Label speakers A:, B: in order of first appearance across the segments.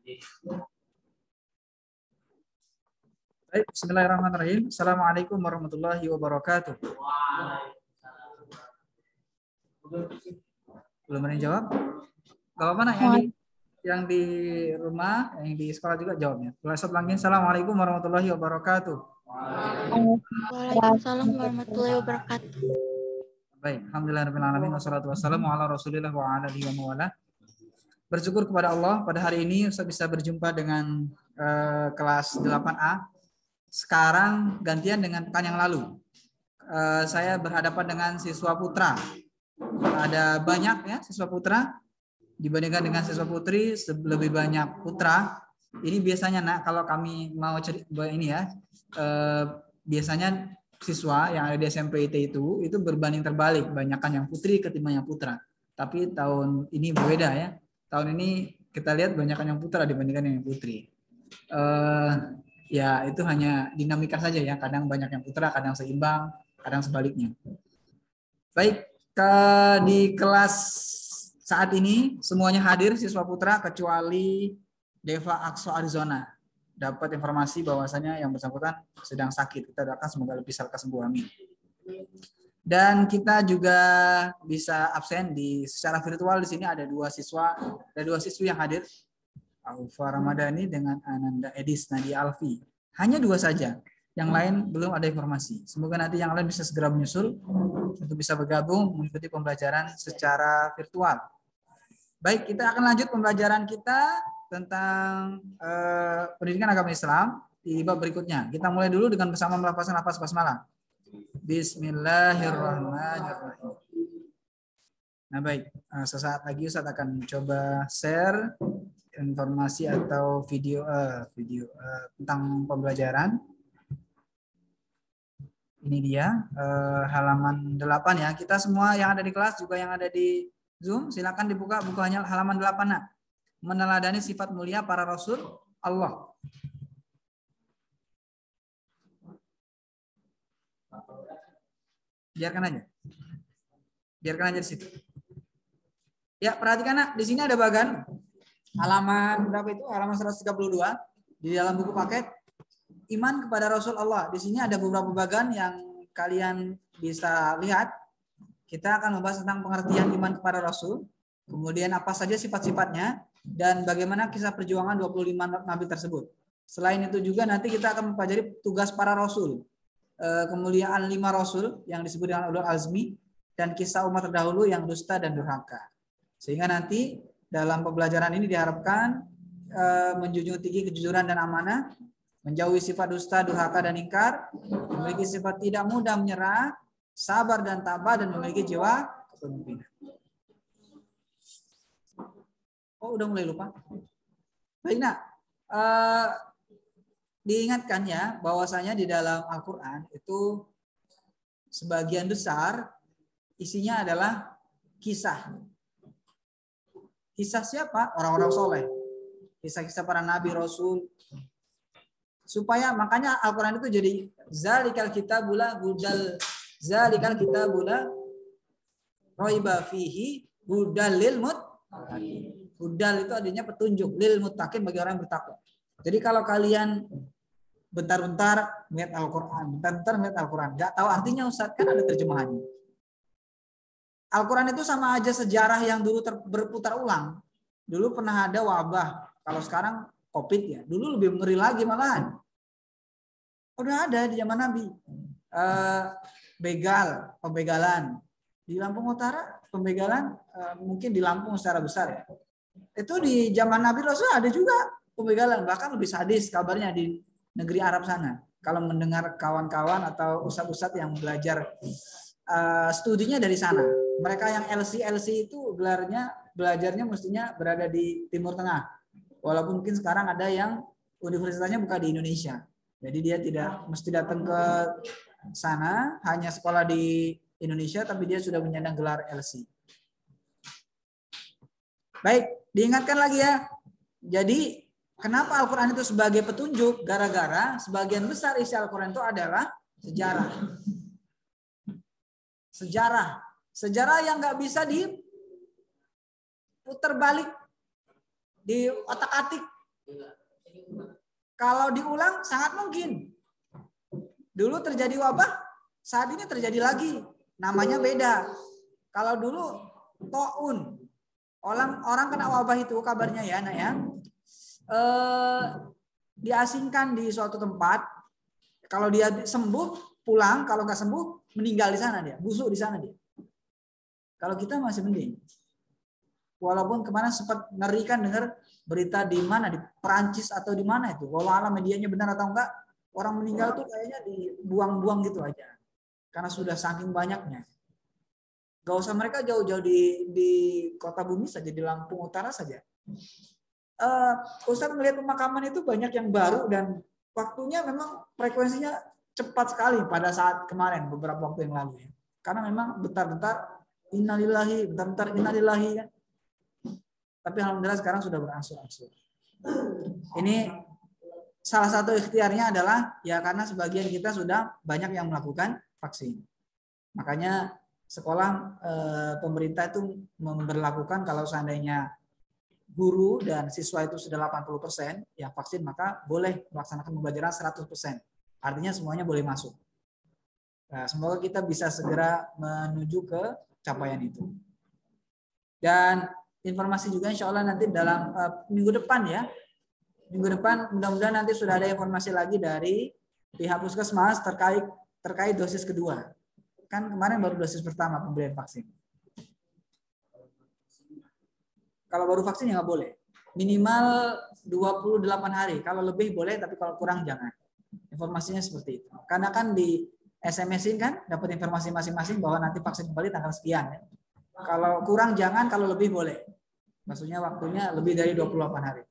A: Baik, bismillahirrahmanirrahim. Assalamualaikum warahmatullahi wabarakatuh. Belum ada yang jawab? Kalau mana yang di rumah, yang di sekolah juga jawabnya. Assalamualaikum warahmatullahi wabarakatuh.
B: Waalaikumsalam warahmatullahi wabarakatuh.
A: Baik, alhamdulillahirrahmanirrahim. Wassalatu wassalamu ala rasulillah wa ala alihi wa wala. Bersyukur kepada Allah, pada hari ini Ustaz bisa berjumpa dengan kelas 8A. Sekarang gantian dengan pekan yang lalu. Saya berhadapan dengan siswa putra. Ada banyak ya siswa putra dibandingkan dengan siswa putri, lebih banyak putra. Ini biasanya nak kalau kami mau cerita ini ya, biasanya siswa yang ada di SMP IT itu berbanding terbalik, banyakkan yang putri ketimbang yang putra. Tapi tahun ini berbeda ya. Tahun ini kita lihat banyakkan yang putra dibandingkan yang putri. Ya itu hanya dinamika saja ya. Kadang banyak yang putra, kadang seimbang, kadang sebaliknya. Baik, di kelas saat ini semuanya hadir siswa putra kecuali Deva Akso Arizona. Dapat informasi bahwasanya yang bersangkutan sedang sakit. Kita doakan semoga bisa lekas sembuh, amin. Dan kita juga bisa absen di secara virtual. Di sini ada dua siswi yang hadir, Aufa Ramadhani dengan Ananda Edis Nadia Alfi. Hanya dua saja. Yang lain belum ada informasi. Semoga nanti yang lain bisa segera menyusul untuk bisa bergabung mengikuti pembelajaran secara virtual. Baik, kita akan lanjut pembelajaran kita tentang pendidikan agama Islam di bab berikutnya. Kita mulai dulu dengan bersama melafazkan lafaz basmalah. Bismillahirrahmanirrahim. Nah baik, sesaat lagi Ustaz akan coba share informasi atau video tentang pembelajaran. Ini dia halaman 8 ya. Kita semua yang ada di kelas juga yang ada di Zoom, silakan dibuka buku halaman 8. Meneladani sifat mulia para rasul Allah. Biarkan aja di situ. Ya, perhatikan nak, di sini ada bagan halaman berapa itu? Halaman 132 di dalam buku paket iman kepada Rasul Allah. Di sini ada beberapa bagan yang kalian bisa lihat. Kita akan membahas tentang pengertian iman kepada Rasul, kemudian apa saja sifat-sifatnya, dan bagaimana kisah perjuangan 25 nabi tersebut. Selain itu juga nanti kita akan mempelajari tugas para Rasul, kemuliaan 5 Rasul yang disebut dengan ulul azmi, dan kisah umat terdahulu yang dusta dan durhaka. Sehingga nanti dalam pembelajaran ini diharapkan menjunjung tinggi kejujuran dan amanah, menjauhi sifat dusta, durhaka, dan ingkar, memiliki sifat tidak mudah menyerah, sabar dan tabah, dan memiliki jiwa kepemimpinan. Oh, udah mulai lupa. Baik, nah, diingatkan ya bahwasanya di dalam Al-Quran itu sebagian besar isinya adalah kisah. Kisah siapa? Orang-orang soleh. Kisah-kisah para nabi, rasul. Supaya makanya Al-Quran itu jadi zalikal kitabula hudal raiba fihi hudal lil muttaqin. Hudal itu artinya petunjuk, lil muttaqin bagi orang yang bertakwa. Jadi kalau kalian bentar-bentar melihat Al-Quran, bentar-bentar melihat Al-Quran, nggak tahu artinya Ustaz, kan ada terjemahannya. Al-Quran itu sama aja sejarah yang dulu berputar ulang. Dulu pernah ada wabah, kalau sekarang COVID ya. Dulu lebih ngeri lagi malahan. Udah ada di zaman Nabi. Pembegalan. Di Lampung Utara, pembegalan mungkin di Lampung secara besar ya. Itu di zaman Nabi Rasul ada juga pembegalan. Bahkan lebih sadis kabarnya di negeri Arab sana. Kalau mendengar kawan-kawan atau ustadz-ustadz yang belajar studinya dari sana. Mereka yang LC itu belajarnya mestinya berada di Timur Tengah. Walaupun mungkin sekarang ada yang universitasnya bukan di Indonesia. Jadi dia tidak mesti datang ke sana, hanya sekolah di Indonesia, tapi dia sudah menyandang gelar LC. Baik, diingatkan lagi ya. Jadi kenapa Al-Quran itu sebagai petunjuk? Gara-gara sebagian besar isi Al-Quran itu adalah sejarah. Sejarah yang nggak bisa diputar balik, di otak-atik, Kalau diulang sangat mungkin. Dulu terjadi wabah, saat ini terjadi lagi. Namanya beda. Kalau dulu taun, orang kena wabah itu kabarnya ya, nak ya. Diasingkan di suatu tempat. Kalau dia sembuh pulang, kalau nggak sembuh meninggal di sana dia, busuk di sana dia. Kalau kita masih mending. Walaupun kemarin sempat ngerikan dengar berita di mana, di Perancis atau di mana itu. Walau alam medianya benar atau enggak, orang meninggal tuh kayaknya dibuang-buang gitu aja. Karena sudah saking banyaknya. Gak usah mereka jauh-jauh di kota bumi saja, di Lampung Utara saja. Ustadz melihat pemakaman itu banyak yang baru dan waktunya memang frekuensinya cepat sekali pada saat kemarin, beberapa waktu yang lalu. Ya. Karena memang bentar-bentar innalillahi, bentar-bentar innalillahi kan. Tapi alhamdulillah sekarang sudah berangsur-angsur. Ini salah satu ikhtiarnya adalah ya karena sebagian kita sudah banyak yang melakukan vaksin. Makanya sekolah pemerintah itu memberlakukan kalau seandainya guru dan siswa itu sudah 80% yang vaksin, maka boleh melaksanakan pembelajaran 100%. Artinya semuanya boleh masuk. Nah, semoga kita bisa segera menuju ke capaian itu. Dan informasi juga insya Allah nanti dalam minggu depan ya. Minggu depan mudah-mudahan nanti sudah ada informasi lagi dari pihak puskesmas terkait dosis kedua. Kan kemarin baru dosis pertama pemberian vaksin. Kalau baru vaksin ya nggak boleh. Minimal 28 hari. Kalau lebih boleh, tapi kalau kurang jangan. Informasinya seperti itu. Karena kan di SMS-in kan dapat informasi masing-masing bahwa nanti vaksin kembali tanggal sekian. Ya. Kalau kurang jangan, kalau lebih boleh. Maksudnya waktunya lebih dari 28 hari.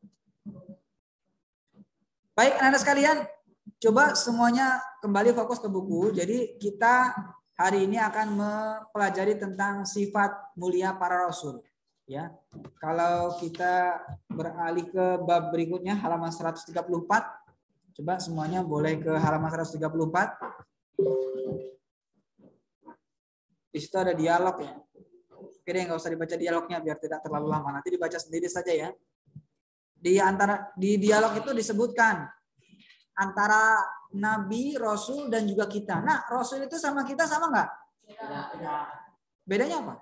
A: Baik, anak-anak sekalian, coba semuanya kembali fokus ke buku. Jadi kita hari ini akan mempelajari tentang sifat mulia para rasul. Ya, kalau kita beralih ke bab berikutnya halaman 134, coba semuanya boleh ke halaman 134. Di situ ada dialog ya. Oke deh, nggak usah dibaca dialognya biar tidak terlalu lama. Nanti dibaca sendiri saja ya. Di dialog itu disebutkan antara Nabi, Rasul dan juga kita. Nah, Rasul itu sama kita sama nggak? Bedanya apa?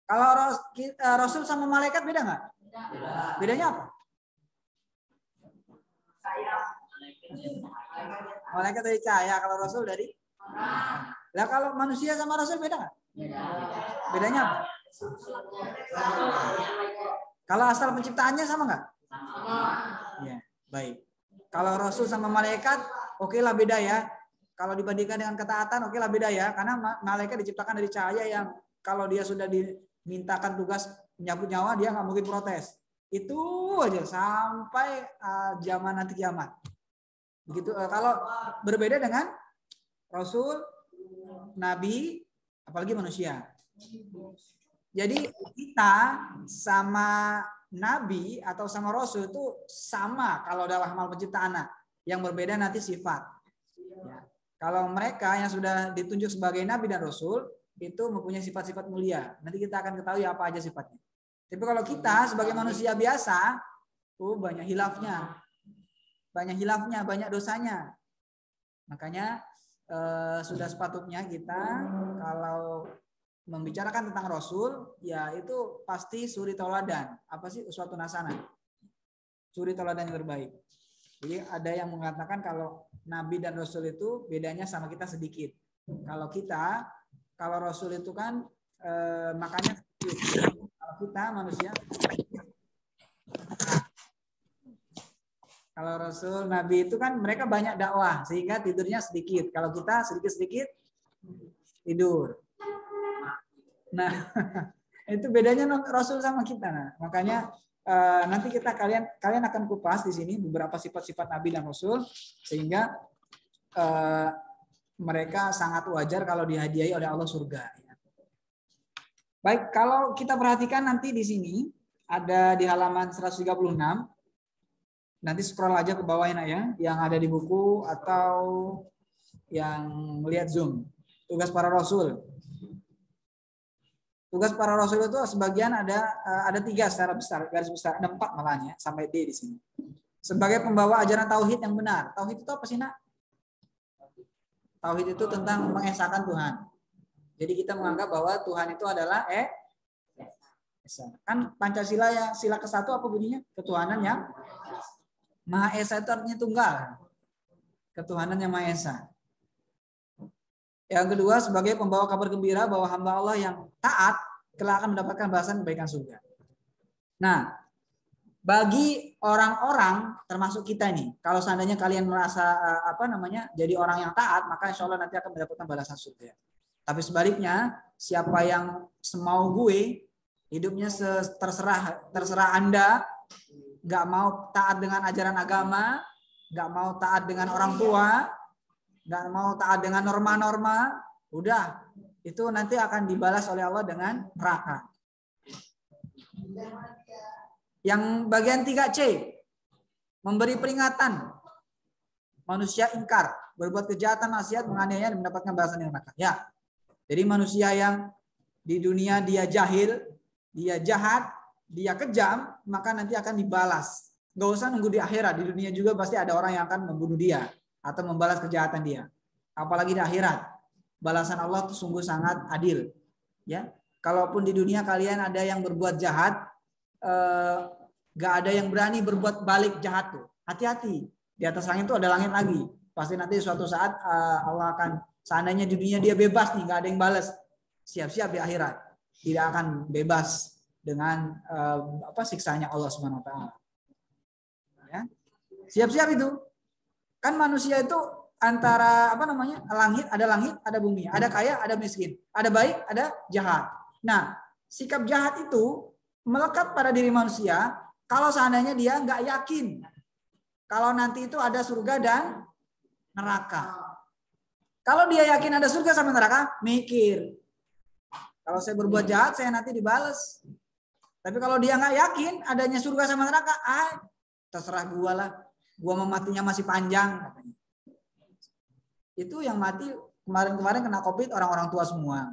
A: Kalau Rasul sama malaikat beda nggak? Bedanya apa? Malaikat dari cahaya, kalau Rasul dari? Lah kalau manusia sama Rasul beda nggak? Bedanya apa? Kalau asal penciptaannya sama nggak? Ya, baik. Kalau Rasul sama malaikat, oke lah beda ya. Kalau dibandingkan dengan ketaatan, oke lah beda ya. Karena malaikat diciptakan dari cahaya yang kalau dia sudah dimintakan tugas menyangkut nyawa, dia nggak mungkin protes. Itu aja sampai zaman nanti kiamat. Begitu. Kalau berbeda dengan Rasul, Nabi, apalagi manusia. Jadi kita sama Nabi atau sama Rasul itu sama kalau dalam hal penciptaan. Yang berbeda nanti sifat. Ya. Kalau mereka yang sudah ditunjuk sebagai Nabi dan Rasul itu mempunyai sifat-sifat mulia. Nanti kita akan ketahui apa aja sifatnya. Tapi kalau kita sebagai manusia biasa, banyak hilafnya. Banyak dosanya. Makanya sudah sepatutnya kita kalau membicarakan tentang Rasul, ya itu pasti suri tauladan. Apa sih uswatun hasanah? Suri tauladan yang terbaik. Jadi ada yang mengatakan kalau Nabi dan Rasul itu bedanya sama kita sedikit. Kalau Rasul itu kan makanya kalau kita manusia. Kalau Rasul, Nabi itu kan mereka banyak dakwah sehingga tidurnya sedikit. Kalau kita sedikit-sedikit tidur. Nah, itu bedanya Rasul sama kita. Nah, makanya nanti kalian akan kupas di sini beberapa sifat-sifat Nabi dan Rasul sehingga mereka sangat wajar kalau dihadiahi oleh Allah surga. Baik, kalau kita perhatikan nanti di sini ada di halaman 136. Nanti scroll aja ke bawah ya, yang ada di buku atau yang melihat Zoom. Tugas para Rasul. Tugas para rasul itu sebagian ada 3 secara besar, garis besar, ada 4 malahnya sampai D di sini. Sebagai pembawa ajaran tauhid yang benar. Tauhid itu apa sih, Nak? Tauhid itu tentang mengesahkan Tuhan. Jadi kita menganggap bahwa Tuhan itu adalah esa. Kan Pancasila yang sila ke-1 apa bunyinya? Ketuhanan yang Maha Esa, itu artinya tunggal. Ketuhanan yang Maha Esa. Yang kedua, sebagai pembawa kabar gembira bahwa hamba Allah yang taat kelak akan mendapatkan balasan kebaikan surga. Nah, bagi orang-orang termasuk kita nih, kalau seandainya kalian merasa jadi orang yang taat, maka insya Allah nanti akan mendapatkan balasan surga. Tapi sebaliknya, siapa yang semau gue, hidupnya terserah Anda, nggak mau taat dengan ajaran agama, nggak mau taat dengan orang tua, nggak mau taat dengan norma-norma, udah itu nanti akan dibalas oleh Allah dengan neraka. Yang bagian 3C, memberi peringatan. Manusia ingkar, berbuat kejahatan, maksiat, menganiaya dan mendapatkan balasan yang neraka. Ya. Jadi manusia yang di dunia dia jahil, dia jahat, dia kejam, maka nanti akan dibalas. Gak usah nunggu di akhirat, di dunia juga pasti ada orang yang akan membunuh dia atau membalas kejahatan dia. Apalagi di akhirat, balasan Allah itu sungguh sangat adil. Ya, kalaupun di dunia kalian ada yang berbuat jahat, gak ada yang berani berbuat balik jahat tuh. Hati-hati, di atas langit itu ada langit lagi. Pasti nanti suatu saat Allah akan, seandainya di dunia dia bebas nih, gak ada yang balas, siap-siap di akhirat tidak akan bebas dengan siksanya Allah Subhanahu Wa Taala. Ya, siap-siap itu. Kan manusia itu antara langit, ada bumi, ada kaya, ada miskin, ada baik, ada jahat. Nah, sikap jahat itu melekat pada diri manusia kalau seandainya dia nggak yakin kalau nanti itu ada surga dan neraka. Kalau dia yakin ada surga sama neraka, mikir, kalau saya berbuat jahat saya nanti dibales. Tapi kalau dia nggak yakin adanya surga sama neraka, terserah gua lah, gua mau matinya masih panjang katanya. Itu yang mati kemarin-kemarin kena COVID orang-orang tua semua.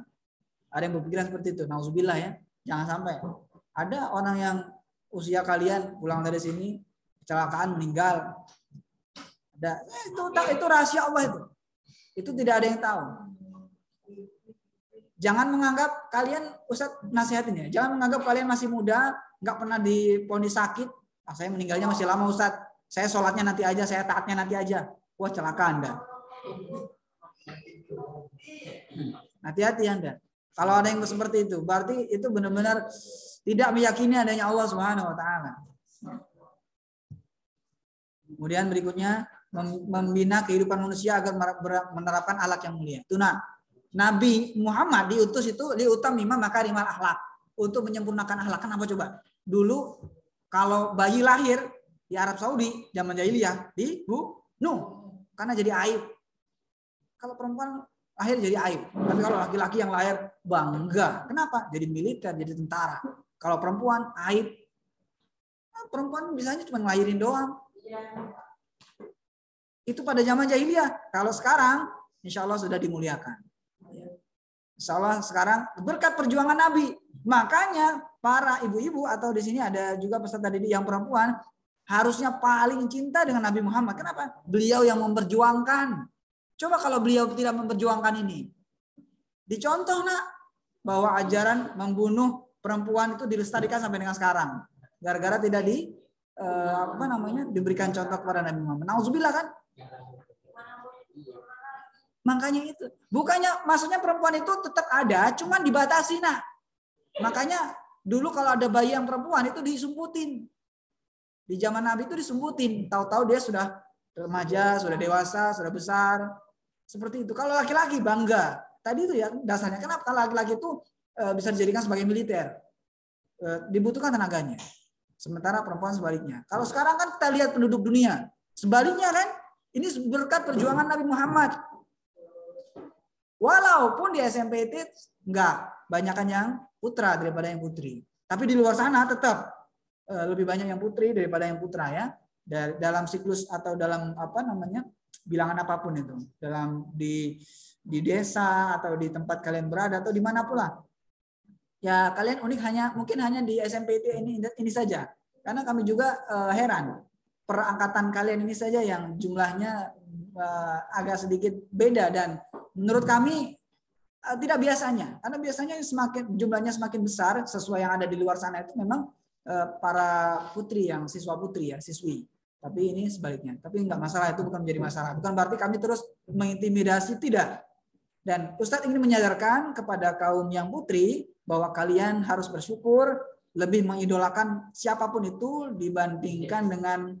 A: Ada yang berpikiran seperti itu. Nauzubillah ya. Jangan sampai. Ada orang yang usia kalian pulang dari sini kecelakaan meninggal. Itu rahasia Allah itu. Itu tidak ada yang tahu. Jangan menganggap kalian, Ustadz nasihatin ya. Jangan menganggap kalian masih muda, nggak pernah diponis sakit. Saya meninggalnya masih lama Ustadz. Saya sholatnya nanti aja, saya taatnya nanti aja. Wah, celaka Anda. Hati-hati Anda. Kalau ada yang seperti itu, berarti itu benar-benar tidak meyakini adanya Allah Subhanahu Wa Taala. Kemudian berikutnya membina kehidupan manusia agar menerapkan akhlak yang mulia. Itu Nabi Muhammad diutus itu liutamima makarimal akhlak, untuk menyempurnakan akhlak. Kenapa coba? Dulu kalau bayi lahir di Arab Saudi zaman jahiliyah dibunuh karena jadi aib. Kalau perempuan lahir jadi aib. Tapi kalau laki-laki yang lahir bangga. Kenapa? Jadi militer, jadi tentara. Kalau perempuan aib. Perempuan bisanya cuma ngelahirin doang. Itu pada zaman jahiliyah. Kalau sekarang insya Allah sudah dimuliakan. Insya Allah sekarang berkat perjuangan Nabi. Makanya para ibu-ibu atau di sini ada juga peserta didik yang perempuan harusnya paling cinta dengan Nabi Muhammad. Kenapa? Beliau yang memperjuangkan. Coba kalau beliau tidak memperjuangkan ini. Dicontoh bahwa ajaran membunuh perempuan itu dilestarikan sampai dengan sekarang. Gara-gara tidak diberikan contoh kepada Nabi Muhammad. Nauzubillah kan? Makanya itu. Bukannya maksudnya perempuan itu tetap ada, cuman dibatasi Makanya dulu kalau ada bayi yang perempuan itu disumputin. Di zaman Nabi itu disumputin. Tahu-tahu dia sudah remaja, sudah dewasa, sudah besar. Seperti itu. Kalau laki-laki bangga. Tadi itu ya dasarnya. Kenapa? Kalau laki-laki itu bisa dijadikan sebagai militer. Dibutuhkan tenaganya. Sementara perempuan sebaliknya. Kalau sekarang kan kita lihat penduduk dunia. Sebaliknya kan. Ini berkat perjuangan Nabi Muhammad. Walaupun di SMP itu enggak. Banyakan yang putra daripada yang putri. Tapi di luar sana tetap lebih banyak yang putri daripada yang putra ya. Dalam siklus atau dalam bilangan apapun itu, dalam di desa atau di tempat kalian berada atau di mana pula. Ya kalian unik mungkin hanya di SMP itu ini saja. Karena kami juga heran perangkatan kalian ini saja yang jumlahnya agak sedikit beda dan menurut kami tidak biasanya. Karena biasanya jumlahnya semakin besar sesuai yang ada di luar sana itu memang para putri yang siswi. Tapi ini sebaliknya. Tapi enggak masalah, itu bukan menjadi masalah. Bukan berarti kami terus mengintimidasi, tidak. Dan Ustadz ingin menyadarkan kepada kaum yang putri bahwa kalian harus bersyukur, lebih mengidolakan siapapun itu dibandingkan dengan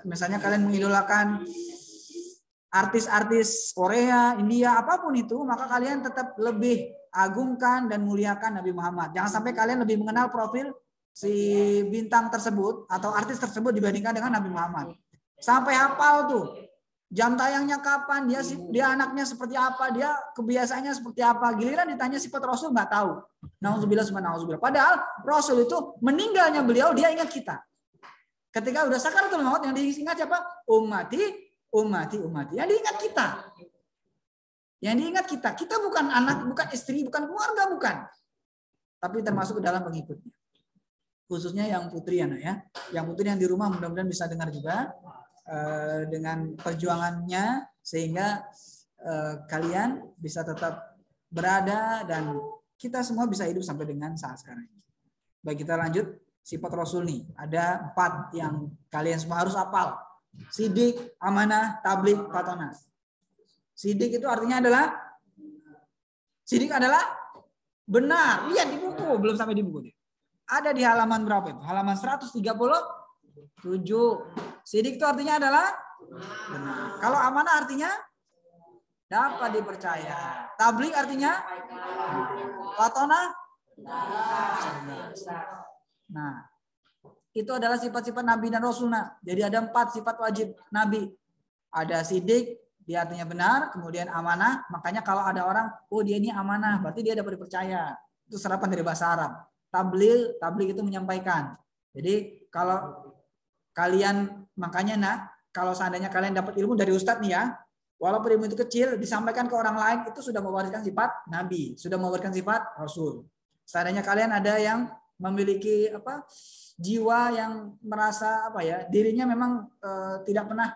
A: misalnya kalian mengidolakan artis-artis Korea, India, apapun itu, maka kalian tetap lebih agungkan dan muliakan Nabi Muhammad. Jangan sampai kalian lebih mengenal profil si bintang tersebut atau artis tersebut dibandingkan dengan Nabi Muhammad. Sampai hafal tuh jam tayangnya kapan, dia anaknya seperti apa, dia kebiasaannya seperti apa. Giliran ditanya sifat Rasul nggak tahu. Nauzubillah summa nauzubillah. Padahal Rasul itu meninggalnya beliau dia ingat kita. Ketika udah sakaratul maut yang diingat siapa? Ummati. Yang diingat kita. Yang diingat kita. Kita bukan anak, bukan istri, bukan keluarga, bukan. Tapi termasuk dalam pengikutnya. Khususnya yang putri anak ya. Yang putri yang di rumah mudah-mudahan bisa dengar juga. Dengan perjuangannya sehingga kalian bisa tetap berada dan kita semua bisa hidup sampai dengan saat sekarang ini. Baik, kita lanjut sifat Rasul nih. Ada 4 yang kalian semua harus hafal. Sidik, amanah, tabligh, fatonah. Sidik itu artinya adalah benar. Lihat di buku, belum sampai di buku. Ada di halaman berapa itu? Halaman 137. Sidik itu artinya adalah benar. Kalau amanah artinya dapat dipercaya. Tabligh artinya fatonah. Nah, itu adalah sifat-sifat Nabi dan Rasulnya. Jadi ada 4 sifat wajib Nabi. Ada sidik, dia artinya benar. Kemudian amanah. Makanya kalau ada orang, oh dia ini amanah, berarti dia dapat dipercaya. Itu serapan dari bahasa Arab. Tabligh itu menyampaikan. Jadi kalau kalian, makanya kalau seandainya kalian dapat ilmu dari Ustadz nih ya, walaupun ilmu itu kecil, disampaikan ke orang lain, itu sudah mewariskan sifat Nabi, sudah mewariskan sifat Rasul. Seandainya kalian ada yang memiliki jiwa yang merasa dirinya memang tidak pernah,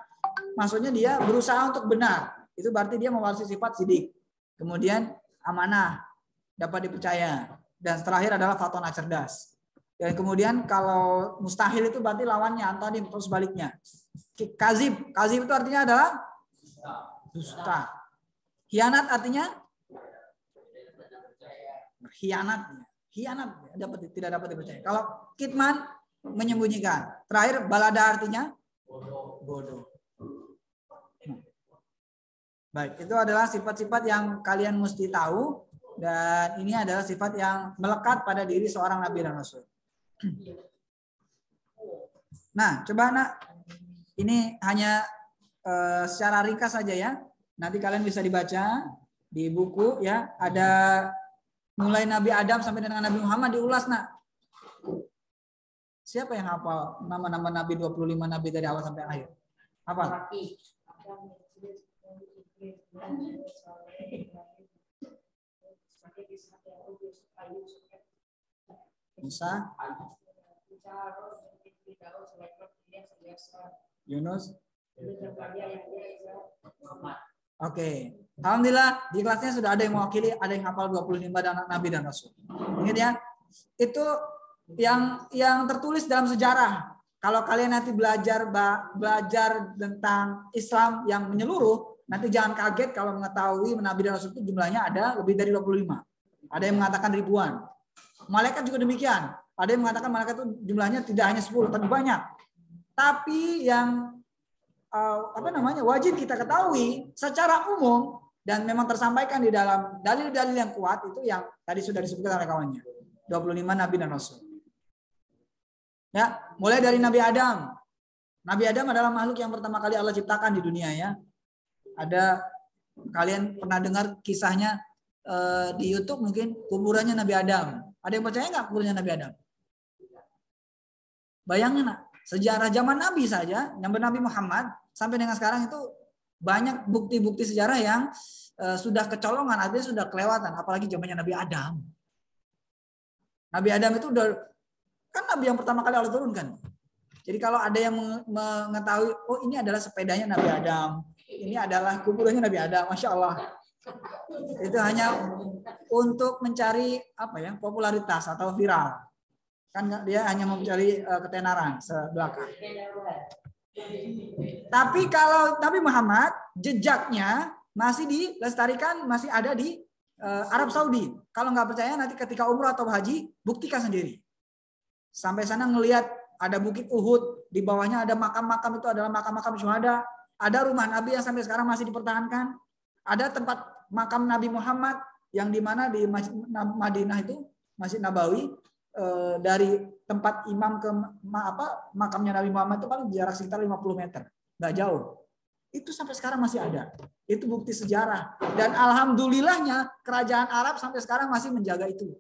A: maksudnya dia berusaha untuk benar, itu berarti dia mewarisi sifat sidik. Kemudian amanah, dapat dipercaya, dan terakhir adalah fatonah, cerdas. Dan kemudian kalau mustahil itu berarti lawannya antonim atau sebaliknya. Kazib itu artinya adalah dusta. Khianat artinya hianat tidak dapat dipercaya. Kalau kitman menyembunyikan. Terakhir balada artinya bodoh. Baik, itu adalah sifat-sifat yang kalian mesti tahu dan ini adalah sifat yang melekat pada diri seorang nabi dan rasul. Nah, coba ini hanya secara ringkas saja ya. Nanti kalian bisa dibaca di buku ya. Ada mulai Nabi Adam sampai dengan Nabi Muhammad diulas Siapa yang hafal nama-nama Nabi 25 Nabi dari awal sampai akhir? Hafal? Musa, Yunus. Oke. Alhamdulillah di kelasnya sudah ada yang mewakili, ada yang hafal 25 dan Nabi dan Rasul. Ingat ya. Itu yang tertulis dalam sejarah. Kalau kalian nanti belajar tentang Islam yang menyeluruh, nanti jangan kaget kalau mengetahui Nabi dan Rasul itu jumlahnya ada lebih dari 25. Ada yang mengatakan ribuan. Malaikat juga demikian. Ada yang mengatakan malaikat itu jumlahnya tidak hanya 10, tapi banyak. Tapi yang wajib kita ketahui secara umum dan memang tersampaikan di dalam dalil-dalil yang kuat itu yang tadi sudah disebutkan oleh kawannya. 25 Nabi dan Rasul. Ya, mulai dari Nabi Adam. Nabi Adam adalah makhluk yang pertama kali Allah ciptakan di dunia ya. Ada kalian pernah dengar kisahnya di YouTube mungkin kuburannya Nabi Adam. Ada yang percaya nggak kuburannya Nabi Adam? Bayangin sejarah zaman Nabi saja, yang Nabi Muhammad sampai dengan sekarang itu banyak bukti-bukti sejarah yang sudah kecolongan, artinya sudah kelewatan, apalagi zamannya Nabi Adam. Nabi Adam itu udah kan nabi yang pertama kali Allah turunkan. Jadi kalau ada yang mengetahui, oh ini adalah sepedanya Nabi Adam, ini adalah kuburannya Nabi Adam, masya Allah. Itu hanya untuk mencari popularitas atau viral. Kan dia hanya mencari ketenaran sebelakang. Tapi kalau Nabi Muhammad jejaknya masih dilestarikan, masih ada di Arab Saudi. Kalau nggak percaya nanti ketika umrah atau haji buktikan sendiri. Sampai sana ngelihat ada bukit Uhud, di bawahnya ada makam-makam, itu adalah makam-makam syuhada. Ada rumah Nabi yang sampai sekarang masih dipertahankan. Ada tempat makam Nabi Muhammad yang di mana di Masjid Madinah itu Masjid Nabawi, dari tempat imam ke makamnya Nabi Muhammad itu paling jarak sekitar 50 meter, nggak jauh. Itu sampai sekarang masih ada. Itu bukti sejarah. Dan alhamdulillahnya kerajaan Arab sampai sekarang masih menjaga itu.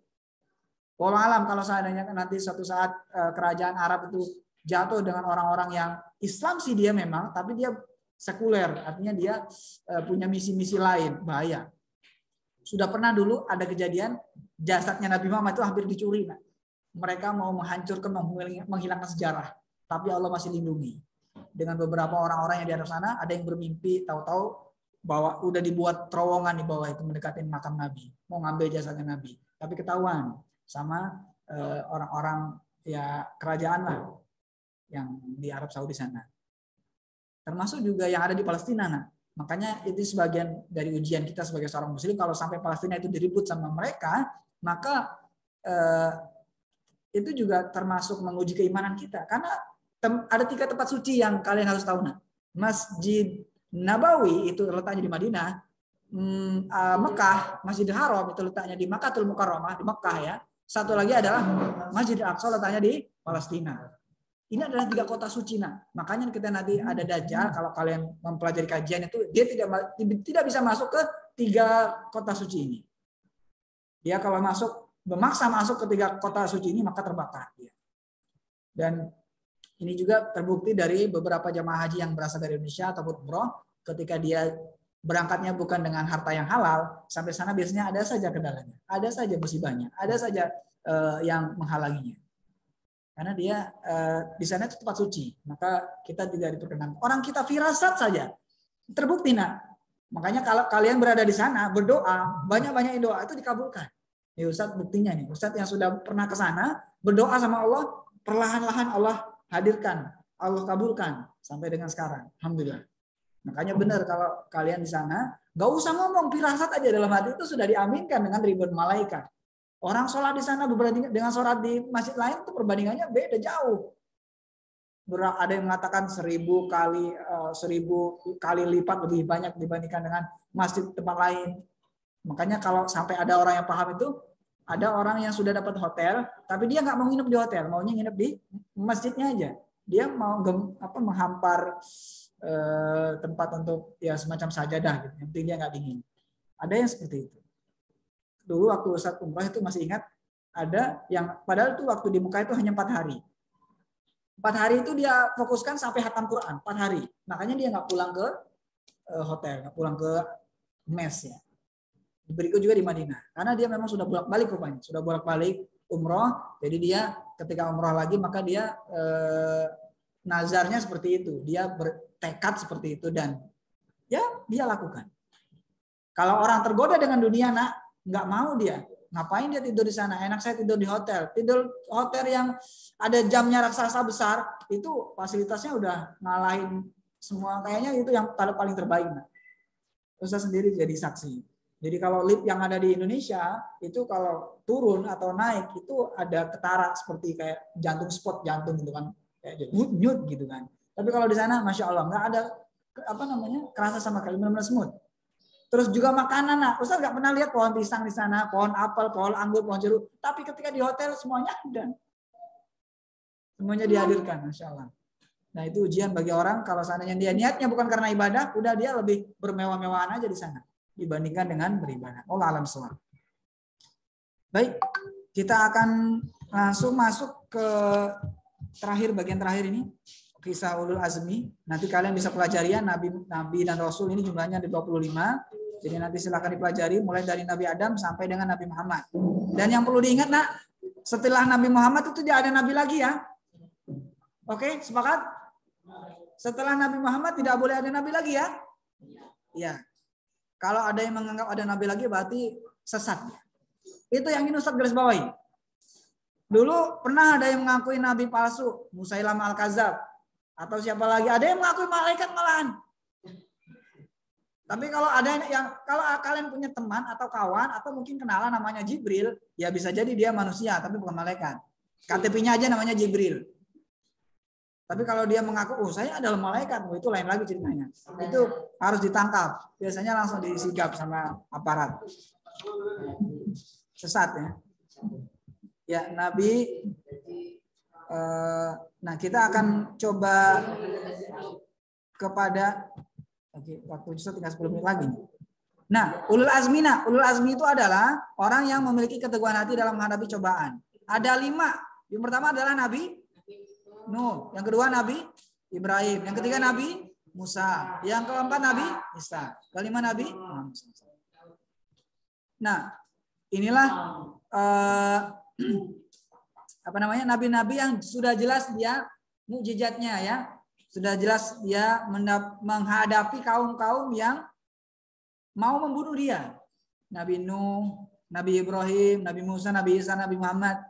A: Wallahu alam kalau seandainya nanti suatu saat kerajaan Arab itu jatuh dengan orang-orang yang Islam sih dia memang, tapi dia sekuler, artinya dia punya misi-misi lain, bahaya. Sudah pernah dulu ada kejadian jasadnya Nabi Muhammad itu hampir dicuri. Nah. Mereka mau menghancurkan, menghilangkan sejarah, tapi Allah masih lindungi. Dengan beberapa orang-orang yang di atas sana, ada yang bermimpi, tahu-tahu bahwa udah dibuat terowongan di bawah itu mendekatin makam Nabi, mau ngambil jasadnya Nabi, tapi ketahuan sama orang-orang ya kerajaan lah yang di Arab Saudi sana. Termasuk juga yang ada di Palestina. Nah, makanya itu sebagian dari ujian kita sebagai seorang muslim, kalau sampai Palestina itu diribut sama mereka, maka itu juga termasuk menguji keimanan kita. Karena ada 3 tempat suci yang kalian harus tahu. Nah, Masjid Nabawi itu letaknya di Madinah, Mekah, Masjidil Haram itu letaknya di Makkatul Mukarramah, di Mekah ya. Satu lagi adalah Masjidil Aqsa letaknya di Palestina. Ini adalah 3 kota suci. Nah, makanya kita nanti ada Dajjal, kalau kalian mempelajari kajian itu, dia tidak bisa masuk ke 3 kota suci ini. Dia kalau memaksa masuk ke 3 kota suci ini maka terbakar. Dan ini juga terbukti dari beberapa jamaah haji yang berasal dari Indonesia ataupun umroh, ketika dia berangkatnya bukan dengan harta yang halal, sampai sana biasanya ada saja kendalanya, ada saja musibahnya, ada saja yang menghalanginya. Karena dia di sana itu tempat suci, maka kita tidak diperkenankan. Orang kita firasat saja terbukti. Nah, makanya kalau kalian berada di sana berdoa, banyak-banyak doa itu dikabulkan. Ya Ustadz buktinya nih, Ustadz yang sudah pernah ke sana berdoa sama Allah, perlahan-lahan Allah hadirkan, Allah kabulkan sampai dengan sekarang. Alhamdulillah. Makanya benar kalau kalian di sana, nggak usah ngomong, firasat aja dalam hati itu sudah diaminkan dengan ribuan malaikat. Orang sholat di sana berbanding dengan sholat di masjid lain itu perbandingannya beda jauh. Ada yang mengatakan 1000 kali lipat lebih banyak dibandingkan dengan masjid tempat lain. Makanya kalau sampai ada orang yang paham itu, ada orang yang sudah dapat hotel, tapi dia nggak mau nginep di hotel, maunya nginep di masjidnya aja. Dia mau menghampar tempat untuk ya semacam sajadah gitu. Yang penting dia nggak dingin. Ada yang seperti itu. Dulu waktu Ustadz umrah itu masih ingat, ada yang padahal itu waktu di Mekah itu hanya 4 hari. 4 hari itu dia fokuskan sampai hatam Quran, 4 hari. Makanya dia nggak pulang ke hotel, nggak pulang ke mes ya. Berikut juga di Madinah. Karena dia memang sudah bolak-balik rupanya, sudah bolak-balik umroh. Jadi dia ketika umroh lagi maka dia nazarnya seperti itu. Dia bertekad seperti itu dan ya dia lakukan. Kalau orang tergoda dengan dunia, nak, nggak mau dia. Ngapain dia tidur di sana? Enak saya tidur di hotel. Tidur hotel yang ada jamnya raksasa besar, itu fasilitasnya udah ngalahin semua. Kayaknya itu yang paling terbaik. Nah. Ustaz sendiri jadi saksi. Jadi kalau lift yang ada di Indonesia, itu kalau turun atau naik, itu ada ketara seperti kayak jantung, spot jantung gitu kan. Kayak nyut gitu kan. Tapi kalau di sana, Masya Allah, nggak ada kerasa sama sekali, benar-benar smooth. Terus juga makanan, nah, Ustaz nggak pernah lihat pohon pisang di sana, pohon apel, pohon anggur, pohon jeruk. Tapi ketika di hotel semuanya ada, semuanya dihadirkan, Masya Allah. Nah itu ujian bagi orang kalau seandainya dia niatnya bukan karena ibadah, udah dia lebih bermewah-mewahan aja di sana dibandingkan dengan beribadah. Allah alam shawab. Baik, kita akan langsung masuk ke bagian terakhir ini. Kisah Ulul Azmi. Nanti kalian bisa pelajari ya, Nabi dan Rasul ini jumlahnya ada 25. Jadi nanti silakan dipelajari mulai dari Nabi Adam sampai dengan Nabi Muhammad. Dan yang perlu diingat, nak, Setelah Nabi Muhammad itu tidak ada nabi lagi ya. Oke, sepakat? Setelah Nabi Muhammad tidak boleh ada nabi lagi ya? Ya. Kalau ada yang menganggap ada nabi lagi berarti sesat. Itu yang ini Ustaz garis bawahi. Dulu pernah ada yang mengakui nabi palsu, Musailamah Al-Kadzab, atau siapa lagi? Ada yang mengakui malaikat malahan. Tapi kalau ada yang kalau kalian punya teman atau kawan atau mungkin kenalan namanya Jibril, ya bisa jadi dia manusia tapi bukan malaikat. KTP-nya aja namanya Jibril. Tapi kalau dia mengaku, oh saya adalah malaikat, oh, itu lain lagi ceritanya. Itu harus ditangkap. Biasanya langsung disigap sama aparat. Sesat ya. Ya Nabi. Nah kita akan coba kepada. Oke, waktu itu tinggal 10 menit lagi. Nah, ulul azmi itu adalah orang yang memiliki keteguhan hati dalam menghadapi cobaan. Ada 5. Yang pertama adalah Nabi Nuh. Yang kedua Nabi Ibrahim. Yang ketiga Nabi Musa. Yang keempat Nabi Isa. Kelima Nabi Muhammad. Nah, inilah nabi-nabi yang sudah jelas dia mukjizatnya ya. Sudah jelas dia menghadapi kaum-kaum yang mau membunuh dia. Nabi Nuh, Nabi Ibrahim, Nabi Musa, Nabi Isa, Nabi Muhammad.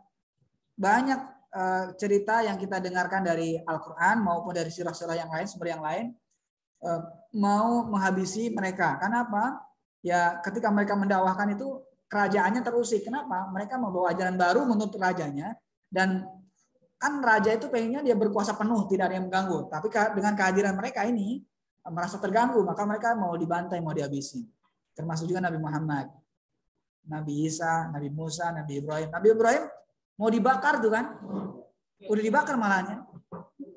A: Banyak cerita yang kita dengarkan dari Al-Quran maupun dari sirah-sirah yang lain, sumber yang lain. Mau menghabisi mereka. Kenapa? Ya ketika mereka mendakwahkan itu kerajaannya terusik. Kenapa? Mereka membawa ajaran baru menurut rajanya. Dan kan raja itu pengennya dia berkuasa penuh, tidak ada yang mengganggu. Tapi dengan kehadiran mereka ini merasa terganggu, maka mereka mau dibantai, mau dihabisi. Termasuk juga Nabi Muhammad, Nabi Isa, Nabi Musa, Nabi Ibrahim. Nabi Ibrahim mau dibakar tuh kan? Udah dibakar malahnya.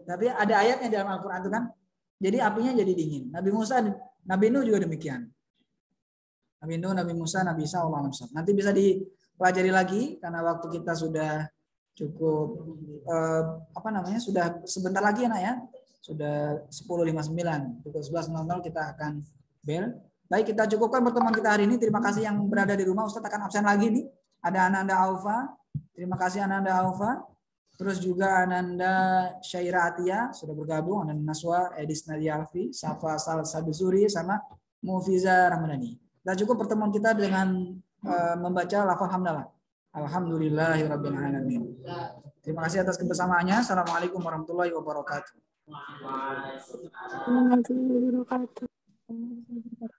A: Tapi ada ayatnya dalam Al-Quran tuh kan? Jadi apinya jadi dingin. Nabi Musa, Nabi Nuh juga demikian. Nabi Nuh, Nabi Musa, Nabi Isa, Allah. Nanti bisa dipelajari lagi karena waktu kita sudah cukup sudah sebentar lagi ya nak ya, sudah 10.59, pukul 11.00 kita akan bel. Baik, kita cukupkan pertemuan kita hari ini. Terima kasih yang berada di rumah. Ustadz akan absen lagi nih. Ada Ananda Aufa, terima kasih Ananda Aufa. Terus juga Ananda Syaira Atia sudah bergabung, Ananda Naswa, Edis Nadia Alfi, Safa Sal Sabizuri sama Mufiza Ramadhani. Kita cukup pertemuan kita dengan membaca lafaz hamdalah. Alhamdulillahirabbil alamin. Terima kasih atas kebersamaannya. Assalamualaikum warahmatullahi wabarakatuh.
B: Warahmatullahi wabarakatuh.